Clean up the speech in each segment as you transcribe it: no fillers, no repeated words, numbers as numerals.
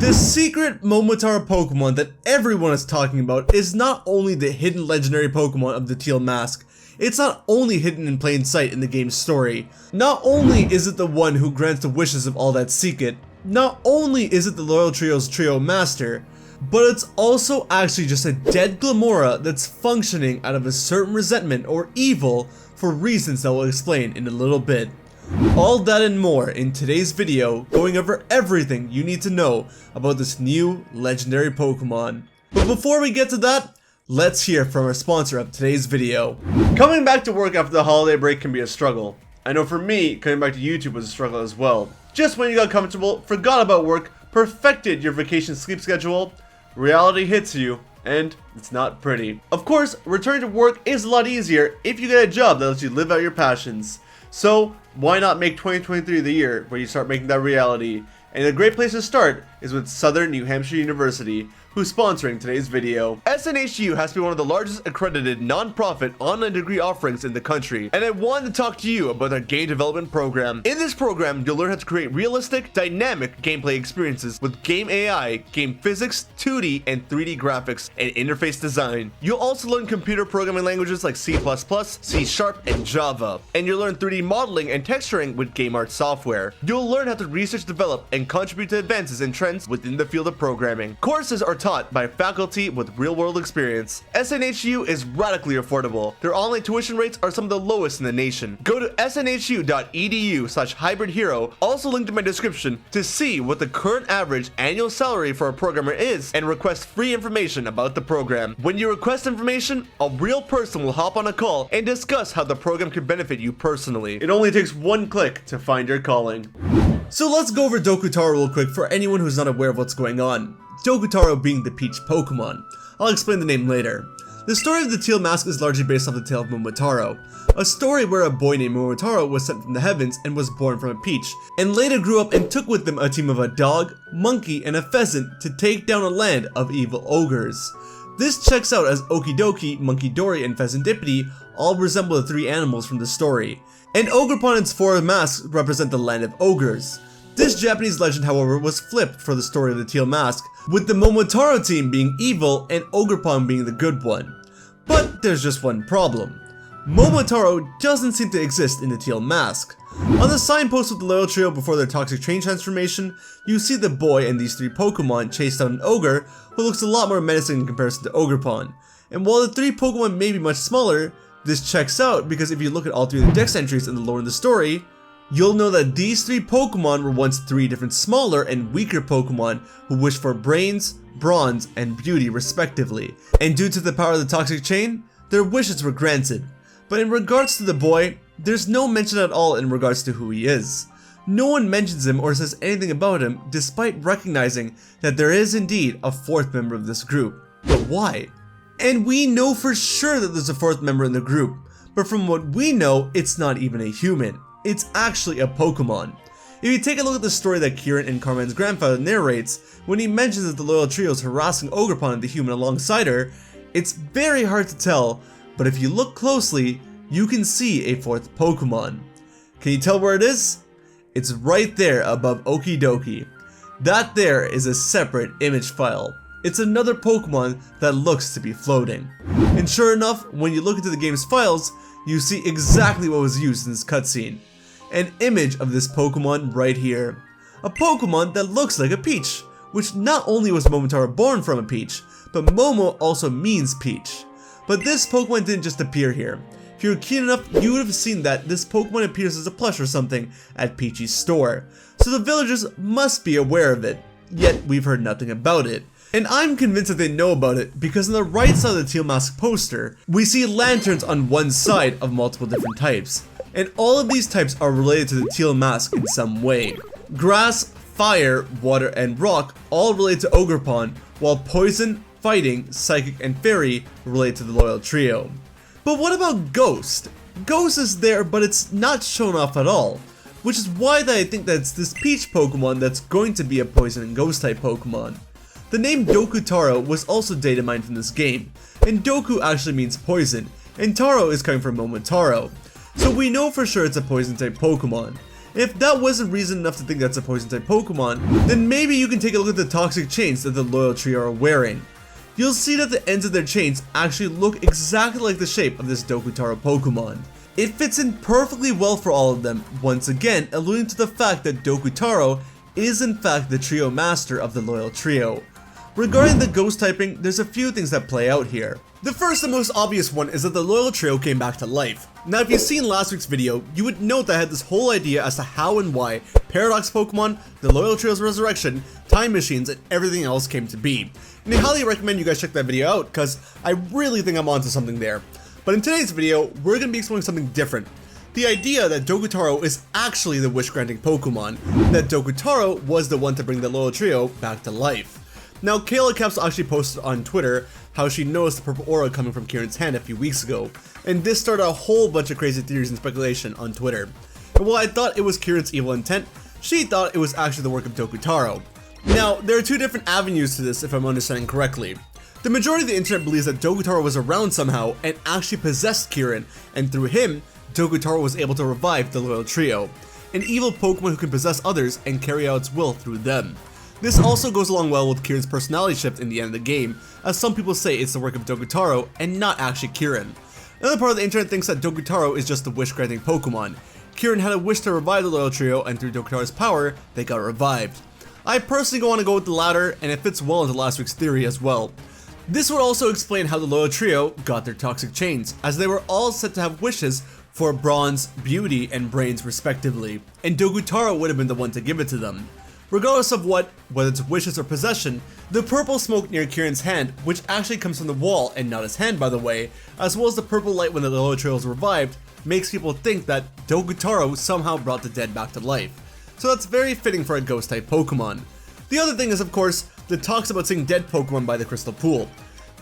The secret Momotaro Pokemon that everyone is talking about is not only the hidden legendary Pokemon of the Teal Mask, it's not only hidden in plain sight in the game's story. Not only is it the one who grants the wishes of all that seek it, not only is it the Loyal Trio's Trio Master, but it's also actually just a dead Glamora that's functioning out of a certain resentment or evil for reasons that we'll explain in a little bit. All that and more in today's video, going over everything you need to know about this new legendary Pokemon. But before we get to that, let's hear from our sponsor of today's video. Coming back to work after the holiday break can be a struggle. I know for me, coming back to YouTube was a struggle as well. Just when you got comfortable, forgot about work, perfected your vacation sleep schedule, reality hits you, and it's not pretty. Of course, returning to work is a lot easier if you get a job that lets you live out your passions. So, why not make 2023 the year where you start making that reality? And a great place to start is with Southern New Hampshire University, who's sponsoring today's video. SNHU has to be one of the largest accredited non-profit online degree offerings in the country, and I wanted to talk to you about their game development program. In this program, you'll learn how to create realistic, dynamic gameplay experiences with game AI, game physics, 2D and 3D graphics, and interface design. You'll also learn computer programming languages like C++, C#, and Java, and you'll learn 3D modeling and texturing with game art software. You'll learn how to research, develop, and contribute to advances and trends within the field of programming. Courses are taught by faculty with real-world experience. SNHU is radically affordable. Their online tuition rates are some of the lowest in the nation. Go to snhu.edu/HybridHero, also linked in my description, to see what the current average annual salary for a programmer is and request free information about the program. When you request information, a real person will hop on a call and discuss how the program can benefit you personally. It only takes one click to find your calling. So let's go over Dokutaro real quick for anyone who's not aware of what's going on. Dokutaro being the Peach Pokemon. I'll explain the name later. The story of the Teal Mask is largely based off the tale of Momotaro, a story where a boy named Momotaro was sent from the heavens and was born from a peach, and later grew up and took with them a team of a dog, monkey, and a pheasant to take down a land of evil ogres. This checks out as Okidoki, Monkey Dory, and Pheasantipity all resemble the three animals from the story, and Ogerpon and its four masks represent the land of ogres. This Japanese legend, however, was flipped for the story of the Teal Mask, with the Momotaro team being evil and Ogerpon being the good one. But there's just one problem. Momotaro doesn't seem to exist in the Teal Mask. On the signpost of the Loyal Trio before their toxic train transformation, you see the boy and these three Pokemon chase down an ogre who looks a lot more menacing in comparison to Ogerpon. And while the three Pokemon may be much smaller, this checks out because if you look at all three of the dex entries in the lore in the story, you'll know that these three Pokemon were once three different smaller and weaker Pokemon who wished for brains, bronze, and beauty respectively. And due to the power of the toxic chain, their wishes were granted. But in regards to the boy, there's no mention at all in regards to who he is. No one mentions him or says anything about him despite recognizing that there is indeed a fourth member of this group. But why? And we know for sure that there's a fourth member in the group, but from what we know, it's not even a human. It's actually a Pokemon. If you take a look at the story that Kieran and Carmen's grandfather narrates, when he mentions that the Loyal Trio is harassing Ogerpon and the human alongside her, it's very hard to tell, but if you look closely, you can see a fourth Pokemon. Can you tell where it is? It's right there above Okidoki. That there is a separate image file. It's another Pokemon that looks to be floating. And sure enough, when you look into the game's files, you see exactly what was used in this cutscene. An image of this Pokemon right here. A Pokemon that looks like a peach, which not only was Momotaro born from a peach, but Momo also means peach. But this Pokemon didn't just appear here. If you were keen enough, you would have seen that this Pokemon appears as a plush or something at Peachy's store. So the villagers must be aware of it, yet we've heard nothing about it. And I'm convinced that they know about it because on the right side of the Teal Mask poster, we see lanterns on one side of multiple different types. And all of these types are related to the Teal Mask in some way. Grass, fire, water, and rock all relate to Ogerpon, while poison, fighting, psychic, and fairy relate to the Loyal Trio. But what about Ghost? Ghost is there, but it's not shown off at all, which is why I think that it's this Peach Pokemon that's going to be a poison and ghost type Pokemon. The name Dokutaro was also data mined from this game, and Doku actually means poison, and Taro is coming from Momotaro. So we know for sure it's a poison type Pokemon. If that wasn't reason enough to think that's a poison type Pokemon, then maybe you can take a look at the toxic chains that the loyal trio are wearing. You'll see that the ends of their chains actually look exactly like the shape of this Dokutaro Pokemon. It fits in perfectly well for all of them, once again alluding to the fact that Dokutaro is in fact the trio master of the loyal trio. Regarding the ghost typing, there's a few things that play out here. The first and most obvious one is that the loyal trio came back to life. Now if you've seen last week's video, you would note that I had this whole idea as to how and why Paradox Pokemon, the loyal trio's resurrection, time machines, and everything else came to be. And I highly recommend you guys check that video out, because I really think I'm onto something there. But in today's video, we're going to be exploring something different. The idea that Dokutaro is actually the wish-granting Pokemon, that Dokutaro was the one to bring the loyal trio back to life. Now, Kayla Caps actually posted on Twitter how she noticed the purple aura coming from Kieran's hand a few weeks ago, and this started a whole bunch of crazy theories and speculation on Twitter. And while I thought it was Kieran's evil intent, she thought it was actually the work of Dokutaro. Now, there are two different avenues to this if I'm understanding correctly. The majority of the internet believes that Dokutaro was around somehow and actually possessed Kieran, and through him, Dokutaro was able to revive the loyal trio, an evil Pokemon who can possess others and carry out its will through them. This also goes along well with Kieran's personality shift in the end of the game, as some people say it's the work of Dokutaro and not actually Kieran. Another part of the internet thinks that Dokutaro is just the wish-granting Pokemon. Kieran had a wish to revive the loyal trio, and through Dokutaro's power, they got revived. I personally want to go with the latter, and it fits well into last week's theory as well. This would also explain how the loyal trio got their toxic chains, as they were all said to have wishes for bronze, beauty, and brains respectively, and Dokutaro would have been the one to give it to them. Regardless of whether it's wishes or possession, the purple smoke near Kieran's hand, which actually comes from the wall and not his hand by the way, as well as the purple light when the loyal trio is revived, makes people think that Dokutaro somehow brought the dead back to life. So that's very fitting for a ghost type Pokemon. The other thing is of course, the talks about seeing dead Pokemon by the Crystal Pool.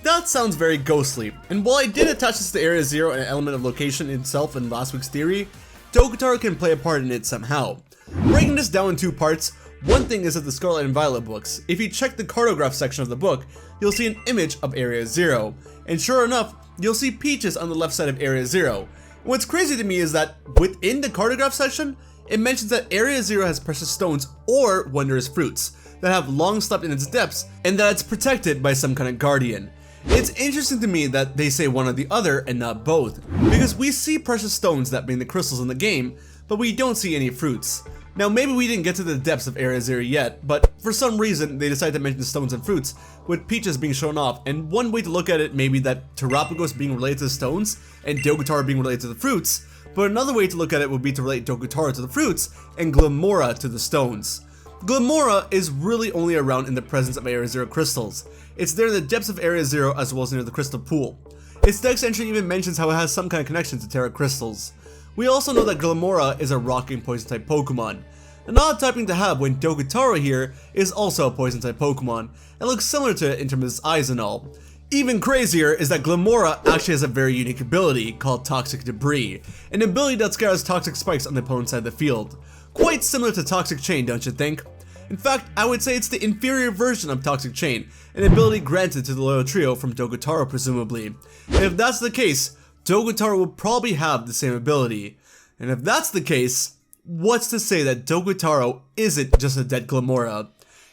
That sounds very ghostly, and while I did attach this to Area Zero and an element of location itself in last week's theory, Dokutaro can play a part in it somehow. Breaking this down in two parts, one thing is that the Scarlet and Violet books, if you check the cartograph section of the book, you'll see an image of Area Zero, and sure enough, you'll see Peaches on the left side of Area Zero. And what's crazy to me is that within the cartograph section, it mentions that Area Zero has precious stones or wondrous fruits that have long slept in its depths, and that it's protected by some kind of guardian. It's interesting to me that they say one or the other and not both, because we see precious stones that bring the crystals in the game, but we don't see any fruits. Now maybe we didn't get to the depths of Area Zero yet, but for some reason they decided to mention stones and fruits, with Peaches being shown off, and one way to look at it may be that Terapagos being related to the stones, and Dokutaro being related to the fruits, but another way to look at it would be to relate Dokutaro to the fruits, and Glamora to the stones. Glamora is really only around in the presence of Area Zero crystals. It's there in the depths of Area Zero as well as near the crystal pool. Its dex entry even mentions how it has some kind of connection to Terra crystals. We also know that Glamora is a rock and poison type Pokemon. An odd typing to have when Dokutaro here is also a poison type Pokemon, and looks similar to it in terms of its eyes and all. Even crazier is that Glamora actually has a very unique ability called Toxic Debris, an ability that scatters toxic spikes on the opponent's side of the field. Quite similar to Toxic Chain, don't you think? In fact, I would say it's the inferior version of Toxic Chain, an ability granted to the loyal trio from Dokutaro presumably. And if that's the case, Dokutaro will probably have the same ability. And if that's the case, what's to say that Dokutaro isn't just a dead Glamora?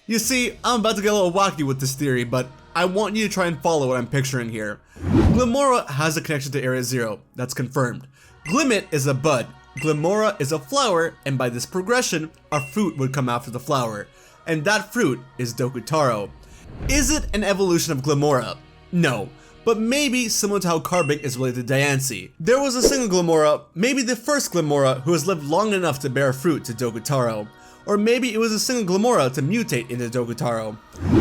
You see, I'm about to get a little wacky with this theory, but I want you to try and follow what I'm picturing here. Glamora has a connection to Area Zero, that's confirmed. Glimmet is a bud, Glamora is a flower, and by this progression, a fruit would come after the flower. And that fruit is Dokutaro. Is it an evolution of Glamora? No. But maybe similar to how Carbink is related to Diancie. There was a single Glamora, maybe the first Glamora, who has lived long enough to bear fruit to Dokutaro. Or maybe it was a single Glamora to mutate into Dokutaro.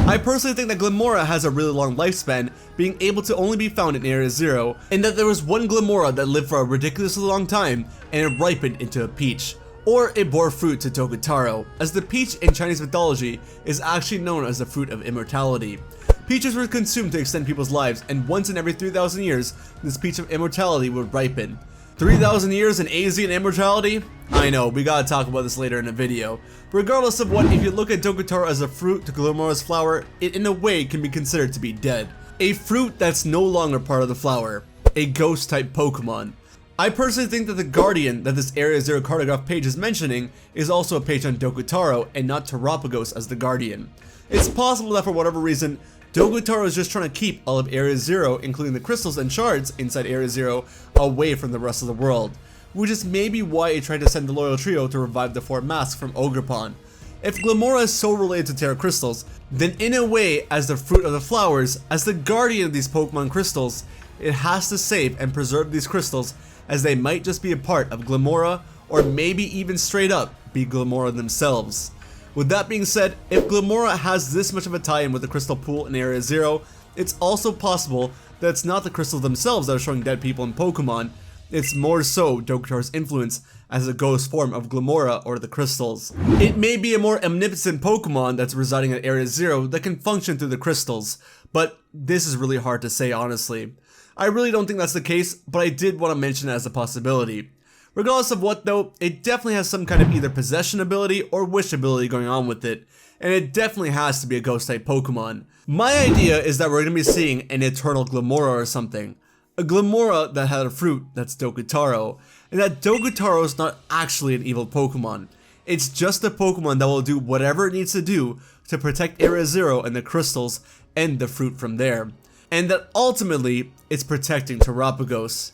I personally think that Glamora has a really long lifespan, being able to only be found in Area Zero, and that there was one Glamora that lived for a ridiculously long time, and it ripened into a peach. Or it bore fruit to Dokutaro, as the peach in Chinese mythology is actually known as the fruit of immortality. Peaches were consumed to extend people's lives, and once in every 3,000 years, this peach of immortality would ripen. 3,000 years in AZ and immortality? I know, we gotta talk about this later in the video. Regardless of what, if you look at Dokutaro as a fruit to Glamora's flower, it in a way can be considered to be dead. A fruit that's no longer part of the flower. A ghost type Pokemon. I personally think that the Guardian that this Area Zero cartograph page is mentioning is also a page on Dokutaro and not Terapagos as the Guardian. It's possible that for whatever reason, Dokutaro is just trying to keep all of Area Zero, including the crystals and shards inside Area Zero, away from the rest of the world, which is maybe why it tried to send the Loyal Trio to revive the 4 masks from Ogerpon. If Glimmora is so related to Terra Crystals, then in a way, as the fruit of the flowers, as the guardian of these Pokemon crystals, it has to save and preserve these crystals, as they might just be a part of Glimmora, or maybe even straight up be Glimmora themselves. With that being said, if Glimmora has this much of a tie-in with the crystal pool in Area Zero, it's also possible that it's not the crystals themselves that are showing dead people in Pokemon, it's more so Dokutaro's influence as a ghost form of Glimmora or the crystals. It may be a more omnipotent Pokemon that's residing at Area Zero that can function through the crystals, but this is really hard to say honestly. I really don't think that's the case, but I did want to mention it as a possibility. Regardless of what though, it definitely has some kind of either possession ability or wish ability going on with it, and it definitely has to be a ghost type Pokemon. My idea is that we're going to be seeing an eternal Glimmora or something. A Glimmora that had a fruit that's Dokutaro, and that Dokutaro is not actually an evil Pokemon. It's just a Pokemon that will do whatever it needs to do to protect Area Zero and the crystals and the fruit from there. And that ultimately, it's protecting Terapagos.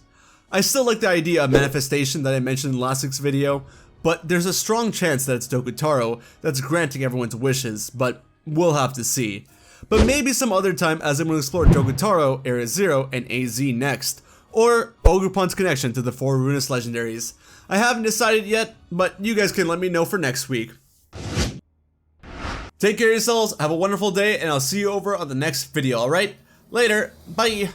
I still like the idea of manifestation that I mentioned in last week's video, but there's a strong chance that it's Dokutaro that's granting everyone's wishes, but we'll have to see. But maybe some other time as I'm going to explore Dokutaro, Area Zero, and AZ next, or Ogerpon's connection to the 4 Ruinous Legendaries. I haven't decided yet, but you guys can let me know for next week. Take care of yourselves, have a wonderful day, and I'll see you over on the next video, alright? Later, bye!